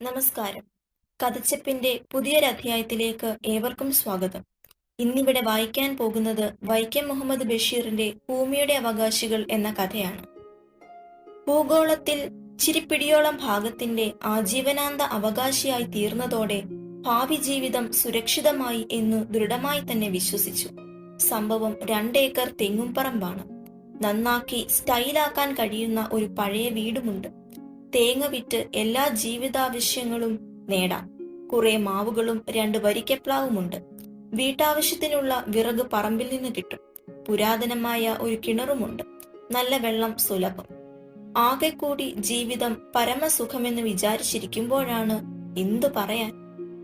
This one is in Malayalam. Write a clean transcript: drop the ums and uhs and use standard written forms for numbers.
നമസ്കാരം. കഥച്ചപ്പിന്റെ പുതിയൊരധ്യായത്തിലേക്ക് ഏവർക്കും സ്വാഗതം. ഇന്നിവിടെ വായിക്കാൻ പോകുന്നത് വൈക്കം മുഹമ്മദ് ബഷീറിന്റെ ഭൂമിയുടെ അവകാശികൾ എന്ന കഥയാണ്. ഭൂഗോളത്തിൽ ചിരിപ്പിടിയോളം ഭാഗത്തിന്റെ ആജീവനാന്ത അവകാശിയായി തീർന്നതോടെ ഭാവി ജീവിതം സുരക്ഷിതമായി എന്നു ദൃഢമായി തന്നെ വിശ്വസിച്ചു. സംഭവം 2 ഏക്കർ തെങ്ങുംപറമ്പാണ്. നന്നാക്കി സ്റ്റൈലാക്കാൻ കഴിയുന്ന ഒരു പഴയ വീടുമുണ്ട്. തേങ്ങ വിറ്റ് എല്ലാ ജീവിതാവശ്യങ്ങളും നേടാം. കുറെ മാവുകളും 2 വരിക്കപ്ലാവുമുണ്ട്. വീട്ടാവശ്യത്തിനുള്ള വിറക് പറമ്പിൽ നിന്ന് കിട്ടും. പുരാതനമായ ഒരു കിണറുമുണ്ട്. നല്ല വെള്ളം സുലഭം. ആകെ കൂടി ജീവിതം പരമസുഖമെന്ന് വിചാരിച്ചിരിക്കുമ്പോഴാണ് എന്തു പറയാൻ